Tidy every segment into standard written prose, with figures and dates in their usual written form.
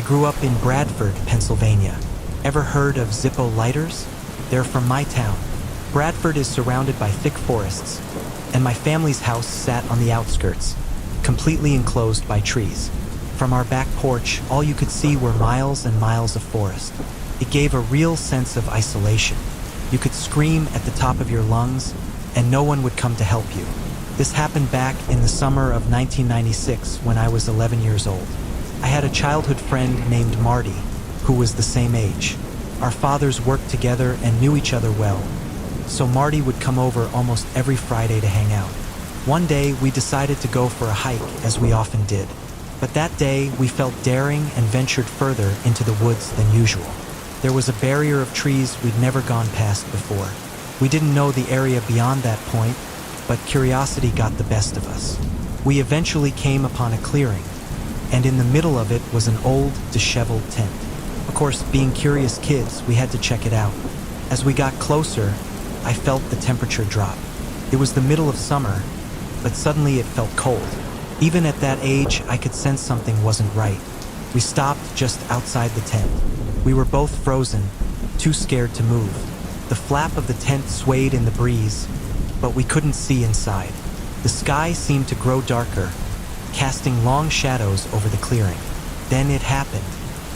grew up in Bradford, Pennsylvania. Ever heard of Zippo lighters? They're from my town. Bradford is surrounded by thick forests, and my family's house sat on the outskirts, completely enclosed by trees. From our back porch, all you could see were miles and miles of forest. It gave a real sense of isolation. You could scream at the top of your lungs, and no one would come to help you. This happened back in the summer of 1996 when I was 11 years old. I had a childhood friend named Marty, who was the same age. Our fathers worked together and knew each other well, so Marty would come over almost every Friday to hang out. One day, we decided to go for a hike, as we often did. But that day, we felt daring and ventured further into the woods than usual. There was a barrier of trees we'd never gone past before. We didn't know the area beyond that point, but curiosity got the best of us. We eventually came upon a clearing, and in the middle of it was an old, disheveled tent. Of course, being curious kids, we had to check it out. As we got closer, I felt the temperature drop. It was the middle of summer, but suddenly it felt cold. Even at that age, I could sense something wasn't right. We stopped just outside the tent. We were both frozen, too scared to move. The flap of the tent swayed in the breeze, but we couldn't see inside. The sky seemed to grow darker, casting long shadows over the clearing. Then it happened.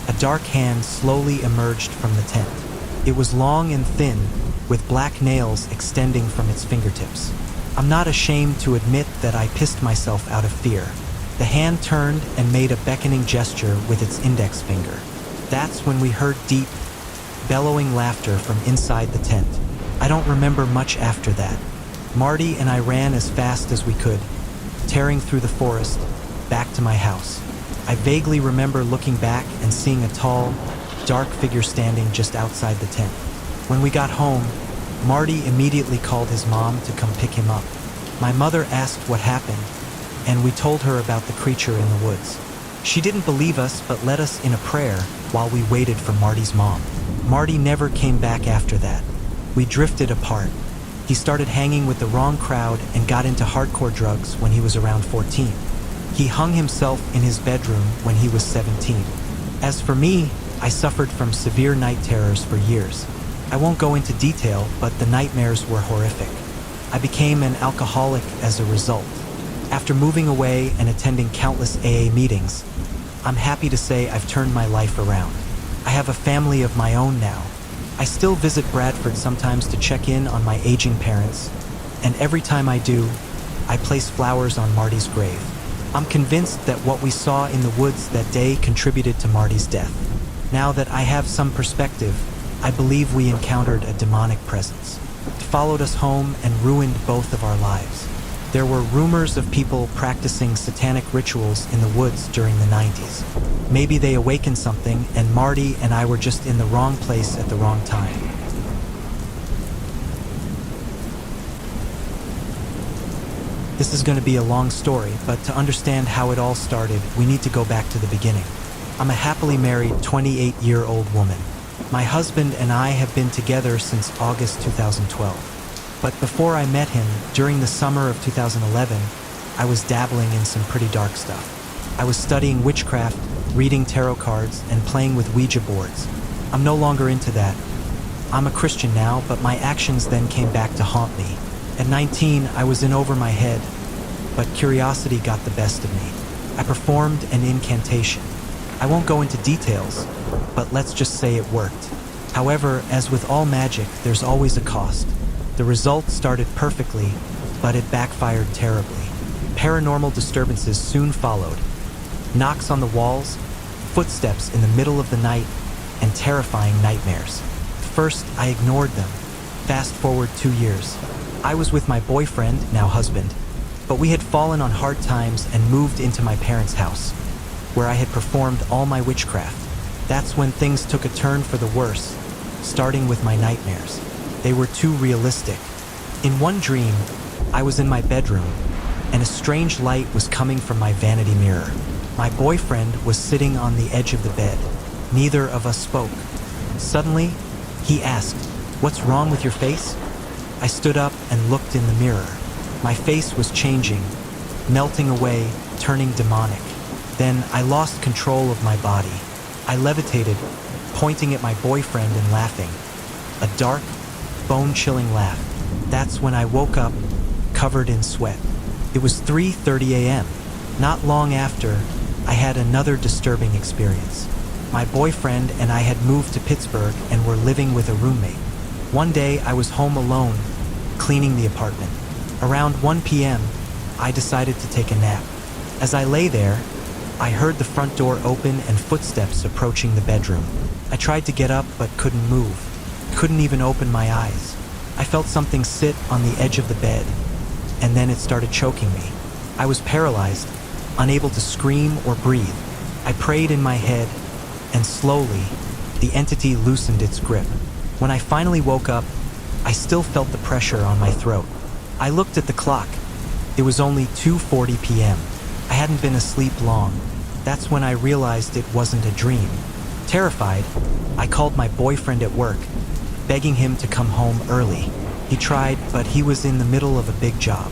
A dark hand slowly emerged from the tent. It was long and thin, with black nails extending from its fingertips. I'm not ashamed to admit that I pissed myself out of fear. The hand turned and made a beckoning gesture with its index finger. That's when we heard deep, bellowing laughter from inside the tent. I don't remember much after that. Marty and I ran as fast as we could, tearing through the forest, back to my house. I vaguely remember looking back and seeing a tall, dark figure standing just outside the tent. When we got home, Marty immediately called his mom to come pick him up. My mother asked what happened, and we told her about the creature in the woods. She didn't believe us, but led us in a prayer while we waited for Marty's mom. Marty never came back after that. We drifted apart. He started hanging with the wrong crowd and got into hardcore drugs when he was around 14. He hung himself in his bedroom when he was 17. As for me, I suffered from severe night terrors for years. I won't go into detail, but the nightmares were horrific. I became an alcoholic as a result. After moving away and attending countless AA meetings, I'm happy to say I've turned my life around. I have a family of my own now. I still visit Bradford sometimes to check in on my aging parents, and every time I do, I place flowers on Marty's grave. I'm convinced that what we saw in the woods that day contributed to Marty's death. Now that I have some perspective, I believe we encountered a demonic presence. It followed us home and ruined both of our lives. There were rumors of people practicing satanic rituals in the woods during the 90s. Maybe they awakened something, and Marty and I were just in the wrong place at the wrong time. This is going to be a long story, but to understand how it all started, we need to go back to the beginning. I'm a happily married 28-year-old woman. My husband and I have been together since August 2012. But before I met him, during the summer of 2011, I was dabbling in some pretty dark stuff. I was studying witchcraft, reading tarot cards, and playing with Ouija boards. I'm no longer into that. I'm a Christian now, but my actions then came back to haunt me. At 19, I was in over my head, but curiosity got the best of me. I performed an incantation. I won't go into details, but let's just say it worked. However, as with all magic, there's always a cost. The result started perfectly, but it backfired terribly. Paranormal disturbances soon followed. Knocks on the walls, footsteps in the middle of the night, and terrifying nightmares. First, I ignored them. Fast forward 2 years. I was with my boyfriend, now husband, but we had fallen on hard times and moved into my parents' house, where I had performed all my witchcraft. That's when things took a turn for the worse, starting with my nightmares. They were too realistic. In one dream, I was in my bedroom, and a strange light was coming from my vanity mirror. My boyfriend was sitting on the edge of the bed. Neither of us spoke. Suddenly, he asked, "What's wrong with your face?" I stood up and looked in the mirror. My face was changing, melting away, turning demonic. Then I lost control of my body. I levitated, pointing at my boyfriend and laughing. A dark, bone-chilling laugh. That's when I woke up, covered in sweat. It was 3:30 a.m. Not long after, I had another disturbing experience. My boyfriend and I had moved to Pittsburgh and were living with a roommate. One day, I was home alone, cleaning the apartment. Around 1 p.m., I decided to take a nap. As I lay there, I heard the front door open and footsteps approaching the bedroom. I tried to get up but couldn't move. Couldn't even open my eyes. I felt something sit on the edge of the bed, and then it started choking me. I was paralyzed, unable to scream or breathe. I prayed in my head, and slowly, the entity loosened its grip. When I finally woke up, I still felt the pressure on my throat. I looked at the clock. It was only 2:40 p.m. I hadn't been asleep long. That's when I realized it wasn't a dream. Terrified, I called my boyfriend at work, begging him to come home early. He tried, but he was in the middle of a big job.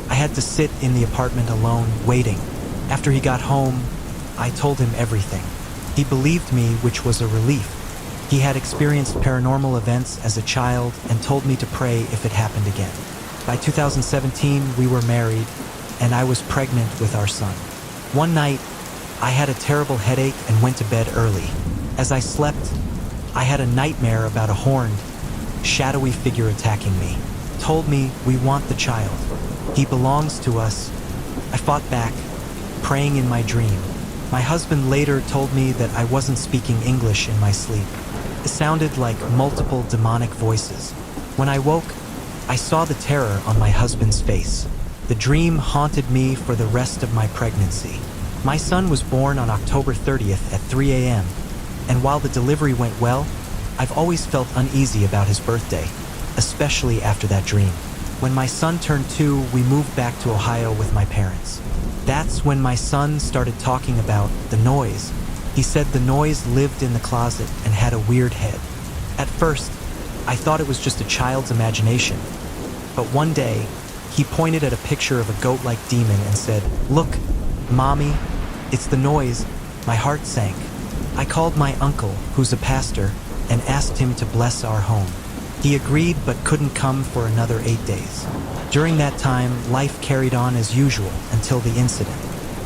I had to sit in the apartment alone, waiting. After he got home, I told him everything. He believed me, which was a relief. He had experienced paranormal events as a child and told me to pray if it happened again. By 2017, we were married, and I was pregnant with our son. One night, I had a terrible headache and went to bed early. As I slept, I had a nightmare about a horned, shadowy figure attacking me. Told me, "We want the child. He belongs to us." I fought back, praying in my dream. My husband later told me that I wasn't speaking English in my sleep. It sounded like multiple demonic voices. When I woke, I saw the terror on my husband's face. The dream haunted me for the rest of my pregnancy. My son was born on October 30th at 3 a.m., and while the delivery went well, I've always felt uneasy about his birthday, especially after that dream. When my son turned 2, we moved back to Ohio with my parents. That's when my son started talking about the noise. He said the noise lived in the closet and had a weird head. At first, I thought it was just a child's imagination. But one day, he pointed at a picture of a goat-like demon and said, "Look, Mommy, it's the noise." My heart sank. I called my uncle, who's a pastor, and asked him to bless our home. He agreed but couldn't come for another 8 days. During that time, life carried on as usual until the incident.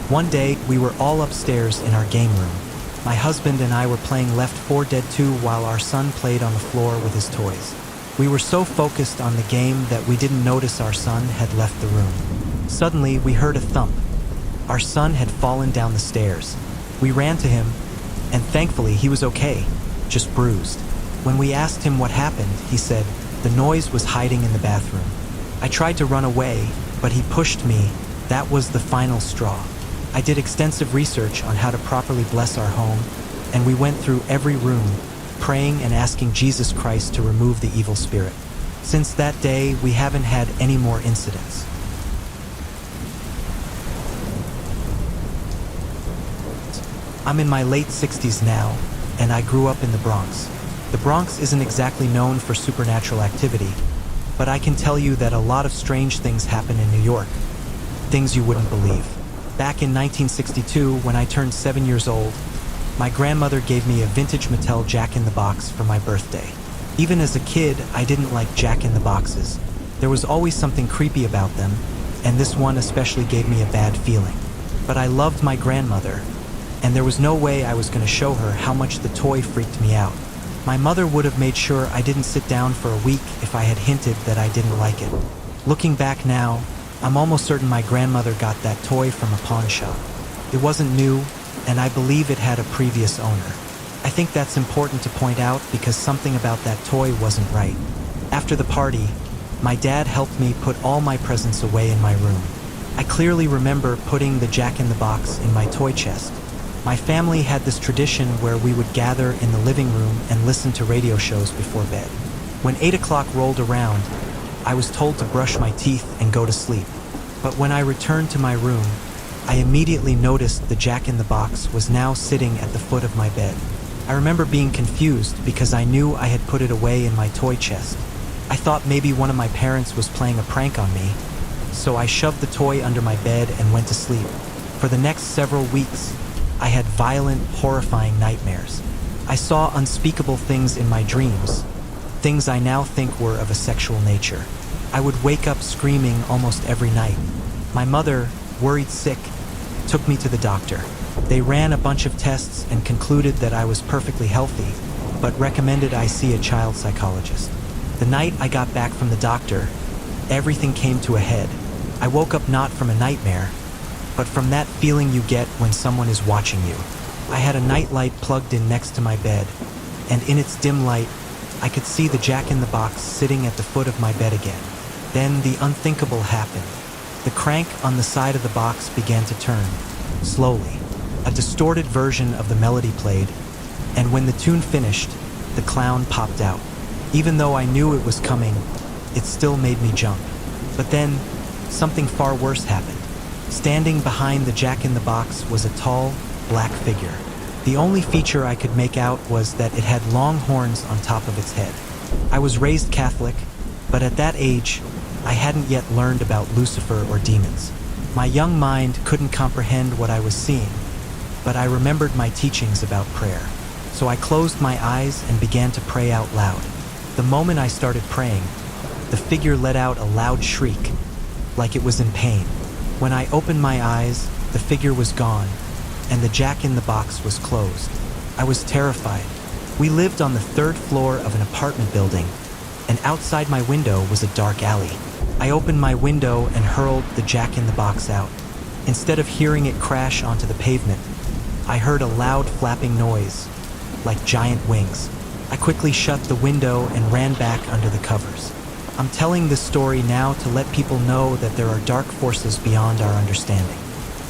One day, we were all upstairs in our game room. My husband and I were playing Left 4 Dead 2 while our son played on the floor with his toys. We were so focused on the game that we didn't notice our son had left the room. Suddenly, we heard a thump. Our son had fallen down the stairs. We ran to him, and thankfully he was okay, just bruised. When we asked him what happened, he said the noise was hiding in the bathroom. I tried to run away, but he pushed me. That was the final straw. I did extensive research on how to properly bless our home, and we went through every room, praying and asking Jesus Christ to remove the evil spirit. Since that day, we haven't had any more incidents. I'm in my late 60s now, and I grew up in the Bronx. The Bronx isn't exactly known for supernatural activity, but I can tell you that a lot of strange things happen in New York. Things you wouldn't believe. Back in 1962, when I turned 7 years old, my grandmother gave me a vintage Mattel Jack-in-the-Box for my birthday. Even as a kid, I didn't like Jack-in-the-Boxes. There was always something creepy about them, and this one especially gave me a bad feeling. But I loved my grandmother, and there was no way I was going to show her how much the toy freaked me out. My mother would have made sure I didn't sit down for a week if I had hinted that I didn't like it. Looking back now, I'm almost certain my grandmother got that toy from a pawn shop. It wasn't new, and I believe it had a previous owner. I think that's important to point out because something about that toy wasn't right. After the party, my dad helped me put all my presents away in my room. I clearly remember putting the Jack-in-the-Box in my toy chest. My family had this tradition where we would gather in the living room and listen to radio shows before bed. When 8 o'clock rolled around, I was told to brush my teeth and go to sleep. But when I returned to my room, I immediately noticed the Jack-in-the-Box was now sitting at the foot of my bed. I remember being confused because I knew I had put it away in my toy chest. I thought maybe one of my parents was playing a prank on me, so I shoved the toy under my bed and went to sleep. For the next several weeks, I had violent, horrifying nightmares. I saw unspeakable things in my dreams, things I now think were of a sexual nature. I would wake up screaming almost every night. My mother, worried sick, took me to the doctor. They ran a bunch of tests and concluded that I was perfectly healthy, but recommended I see a child psychologist. The night I got back from the doctor, everything came to a head. I woke up not from a nightmare, but from that feeling you get when someone is watching you. I had a nightlight plugged in next to my bed, and in its dim light, I could see the jack-in-the-box sitting at the foot of my bed again. Then the unthinkable happened. The crank on the side of the box began to turn, slowly. A distorted version of the melody played, and when the tune finished, the clown popped out. Even though I knew it was coming, it still made me jump. But then, something far worse happened. Standing behind the jack-in-the-box was a tall, black figure. The only feature I could make out was that it had long horns on top of its head. I was raised Catholic, but at that age, I hadn't yet learned about Lucifer or demons. My young mind couldn't comprehend what I was seeing, but I remembered my teachings about prayer. So I closed my eyes and began to pray out loud. The moment I started praying, the figure let out a loud shriek, like it was in pain. When I opened my eyes, the figure was gone, and the jack-in-the-box was closed. I was terrified. We lived on the 3rd floor of an apartment building, and outside my window was a dark alley. I opened my window and hurled the jack-in-the-box out. Instead of hearing it crash onto the pavement, I heard a loud flapping noise, like giant wings. I quickly shut the window and ran back under the covers. I'm telling this story now to let people know that there are dark forces beyond our understanding.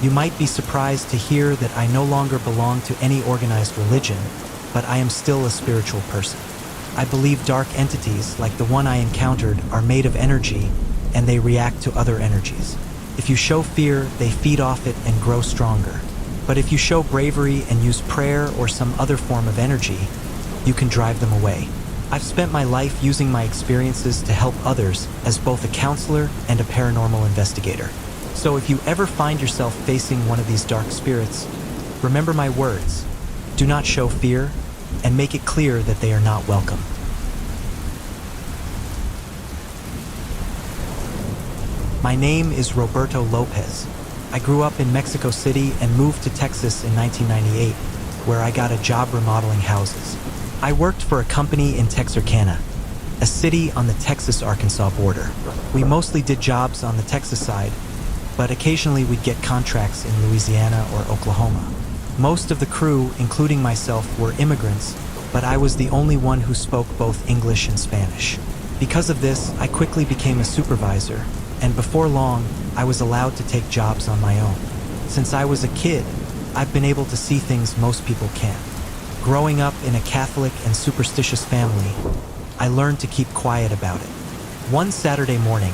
You might be surprised to hear that I no longer belong to any organized religion, but I am still a spiritual person. I believe dark entities, like the one I encountered, are made of energy, and they react to other energies. If you show fear, they feed off it and grow stronger. But if you show bravery and use prayer or some other form of energy, you can drive them away. I've spent my life using my experiences to help others as both a counselor and a paranormal investigator. So if you ever find yourself facing one of these dark spirits, remember my words. Do not show fear, and make it clear that they are not welcome. My name is Roberto Lopez. I grew up in Mexico City and moved to Texas in 1998, where I got a job remodeling houses. I worked for a company in Texarkana, a city on the Texas-Arkansas border. We mostly did jobs on the Texas side, but occasionally we'd get contracts in Louisiana or Oklahoma. Most of the crew, including myself, were immigrants, but I was the only one who spoke both English and Spanish. Because of this, I quickly became a supervisor, and before long, I was allowed to take jobs on my own. Since I was a kid, I've been able to see things most people can't. Growing up in a Catholic and superstitious family, I learned to keep quiet about it. One Saturday morning,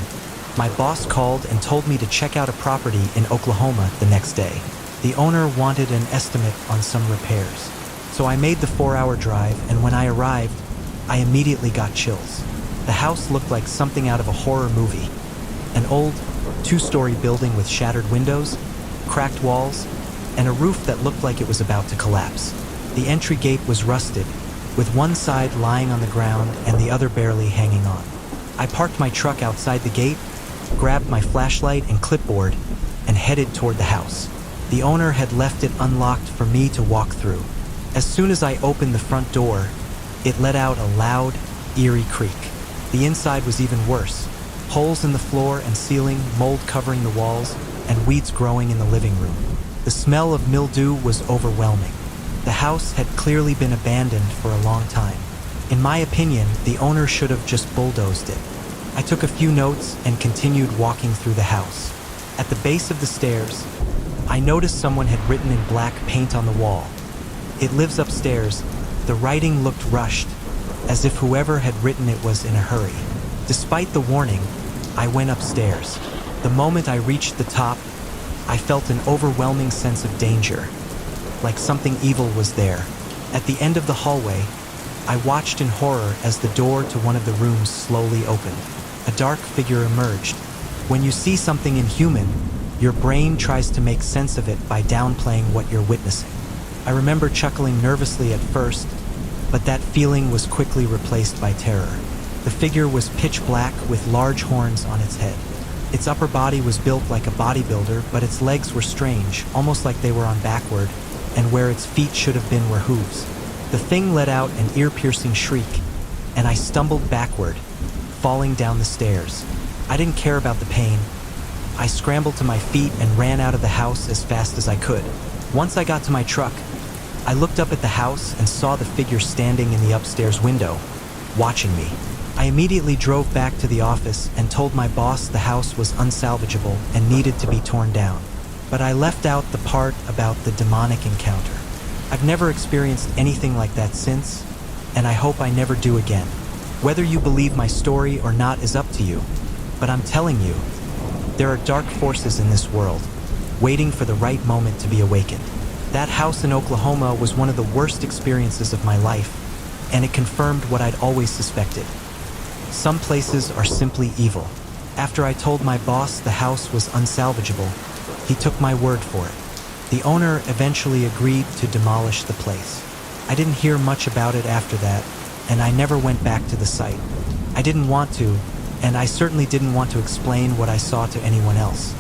my boss called and told me to check out a property in Oklahoma the next day. The owner wanted an estimate on some repairs. So I made the 4-hour drive, and when I arrived, I immediately got chills. The house looked like something out of a horror movie. An old, 2-story building with shattered windows, cracked walls, and a roof that looked like it was about to collapse. The entry gate was rusted, with one side lying on the ground and the other barely hanging on. I parked my truck outside the gate, grabbed my flashlight and clipboard, and headed toward the house. The owner had left it unlocked for me to walk through. As soon as I opened the front door, it let out a loud, eerie creak. The inside was even worse. Holes in the floor and ceiling, mold covering the walls, and weeds growing in the living room. The smell of mildew was overwhelming. The house had clearly been abandoned for a long time. In my opinion, the owner should have just bulldozed it. I took a few notes and continued walking through the house. At the base of the stairs, I noticed someone had written in black paint on the wall. "It lives upstairs." The writing looked rushed, as if whoever had written it was in a hurry. Despite the warning, I went upstairs. The moment I reached the top, I felt an overwhelming sense of danger, like something evil was there. At the end of the hallway, I watched in horror as the door to one of the rooms slowly opened. A dark figure emerged. When you see something inhuman, your brain tries to make sense of it by downplaying what you're witnessing. I remember chuckling nervously at first, but that feeling was quickly replaced by terror. The figure was pitch black with large horns on its head. Its upper body was built like a bodybuilder, but its legs were strange, almost like they were on backward, and where its feet should have been were hooves. The thing let out an ear-piercing shriek, and I stumbled backward, falling down the stairs. I didn't care about the pain. I scrambled to my feet and ran out of the house as fast as I could. Once I got to my truck, I looked up at the house and saw the figure standing in the upstairs window, watching me. I immediately drove back to the office and told my boss the house was unsalvageable and needed to be torn down. But I left out the part about the demonic encounter. I've never experienced anything like that since, and I hope I never do again. Whether you believe my story or not is up to you, but I'm telling you, there are dark forces in this world, waiting for the right moment to be awakened. That house in Oklahoma was one of the worst experiences of my life, and it confirmed what I'd always suspected. Some places are simply evil. After I told my boss the house was unsalvageable, he took my word for it. The owner eventually agreed to demolish the place. I didn't hear much about it after that, and I never went back to the site. I didn't want to, and I certainly didn't want to explain what I saw to anyone else.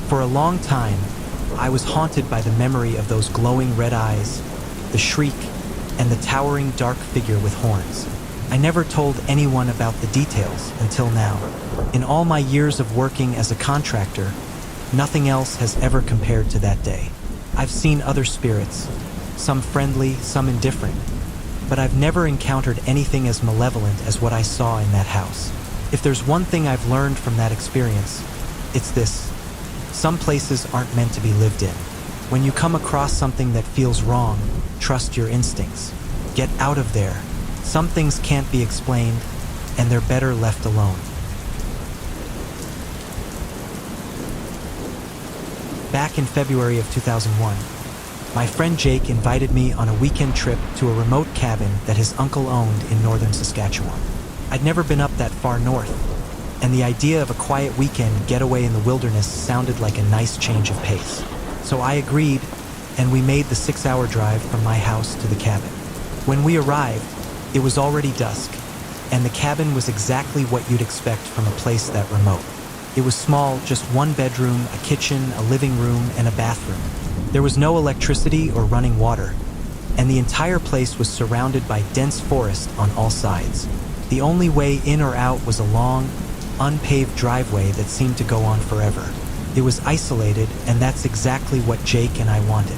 For a long time, I was haunted by the memory of those glowing red eyes, the shriek, and the towering dark figure with horns. I never told anyone about the details until now. In all my years of working as a contractor, nothing else has ever compared to that day. I've seen other spirits, some friendly, some indifferent, but I've never encountered anything as malevolent as what I saw in that house. If there's one thing I've learned from that experience, it's this: some places aren't meant to be lived in. When you come across something that feels wrong, trust your instincts. Get out of there. Some things can't be explained, and they're better left alone. Back in February of 2001, my friend Jake invited me on a weekend trip to a remote cabin that his uncle owned in northern Saskatchewan. I'd never been up that far north, and the idea of a quiet weekend getaway in the wilderness sounded like a nice change of pace. So I agreed, and we made the 6-hour drive from my house to the cabin. When we arrived, it was already dusk, and the cabin was exactly what you'd expect from a place that remote. It was small, just one bedroom, a kitchen, a living room, and a bathroom. There was no electricity or running water, and the entire place was surrounded by dense forest on all sides. The only way in or out was a long, unpaved driveway that seemed to go on forever. It was isolated, and that's exactly what Jake and I wanted.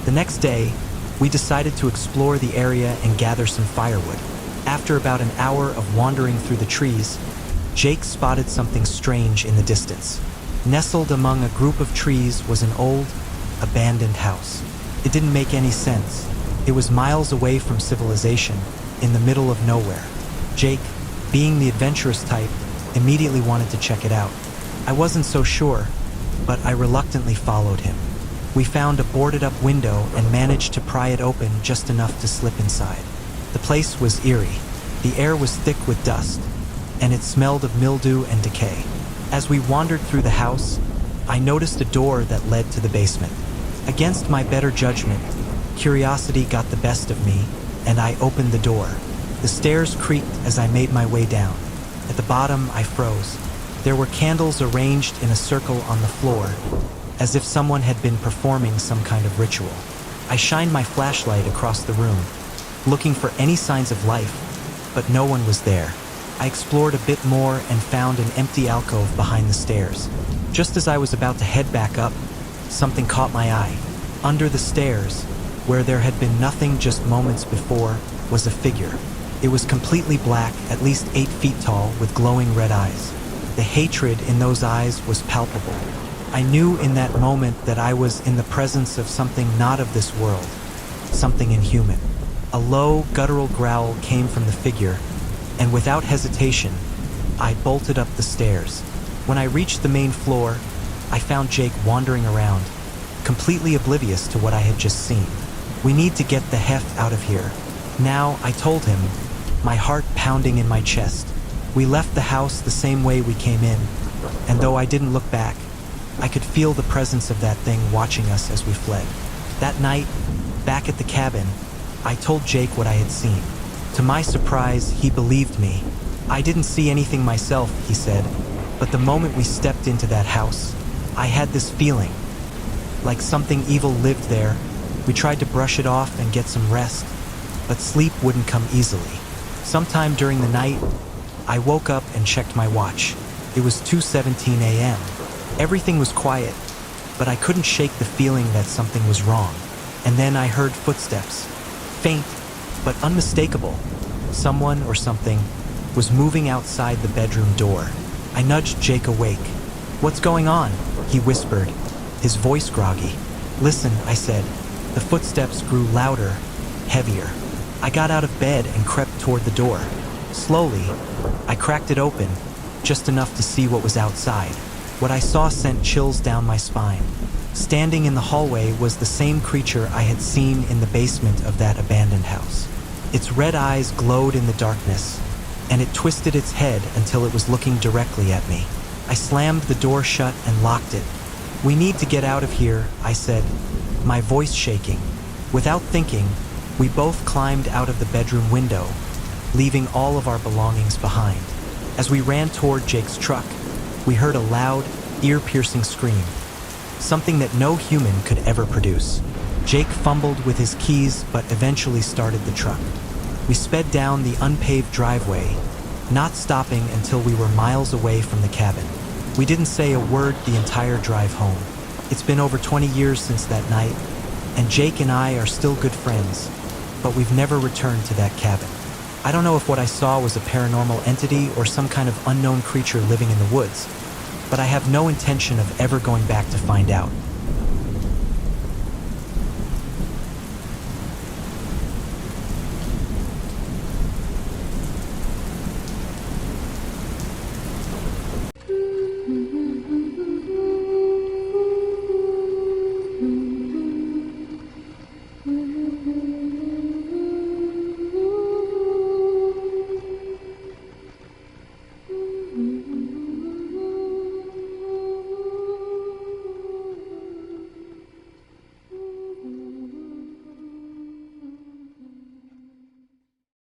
The next day, we decided to explore the area and gather some firewood. After about an hour of wandering through the trees, Jake spotted something strange in the distance. Nestled among a group of trees was an old, abandoned house. It didn't make any sense. It was miles away from civilization, in the middle of nowhere. Jake, being the adventurous type, immediately wanted to check it out. I wasn't so sure, but I reluctantly followed him. We found a boarded-up window and managed to pry it open just enough to slip inside. The place was eerie. The air was thick with dust, and it smelled of mildew and decay. As we wandered through the house, I noticed a door that led to the basement. Against my better judgment, curiosity got the best of me, and I opened the door. The stairs creaked as I made my way down. At the bottom, I froze. There were candles arranged in a circle on the floor, as if someone had been performing some kind of ritual. I shined my flashlight across the room, looking for any signs of life, but no one was there. I explored a bit more and found an empty alcove behind the stairs. Just as I was about to head back up, something caught my eye. Under the stairs, where there had been nothing just moments before, was a figure. It was completely black, at least 8 feet tall, with glowing red eyes. The hatred in those eyes was palpable. I knew in that moment that I was in the presence of something not of this world, something inhuman. A low, guttural growl came from the figure, and without hesitation, I bolted up the stairs. When I reached the main floor, I found Jake wandering around, completely oblivious to what I had just seen. "We need to get the heft out of here now," I told him, my heart pounding in my chest. We left the house the same way we came in, and though I didn't look back, I could feel the presence of that thing watching us as we fled. That night, Back at the cabin, I told Jake what I had seen. To my surprise, he believed me. I didn't see anything myself, he said, but the moment we stepped into that house, I had this feeling, like something evil lived there. We tried to brush it off and get some rest, but sleep wouldn't come easily. Sometime during the night, I woke up and checked my watch. It was 2:17 a.m. Everything was quiet, but I couldn't shake the feeling that something was wrong. And then I heard footsteps, faint but unmistakable. Someone or something was moving outside the bedroom door. I nudged Jake awake. "What's going on?" he whispered, his voice groggy. "Listen," I said. The footsteps grew louder, heavier. I got out of bed and crept toward the door. Slowly, I cracked it open, just enough to see what was outside. What I saw sent chills down my spine. Standing in the hallway was the same creature I had seen in the basement of that abandoned house. Its red eyes glowed in the darkness, and it twisted its head until it was looking directly at me. I slammed the door shut and locked it. "We need to get out of here," I said, my voice shaking. Without thinking, we both climbed out of the bedroom window, leaving all of our belongings behind. As we ran toward Jake's truck, we heard a loud, ear-piercing scream, something that no human could ever produce. Jake fumbled with his keys but eventually started the truck. We sped down the unpaved driveway, not stopping until we were miles away from the cabin. We didn't say a word the entire drive home. It's been over 20 years since that night, and Jake and I are still good friends, but we've never returned to that cabin. I don't know if what I saw was a paranormal entity or some kind of unknown creature living in the woods, but I have no intention of ever going back to find out.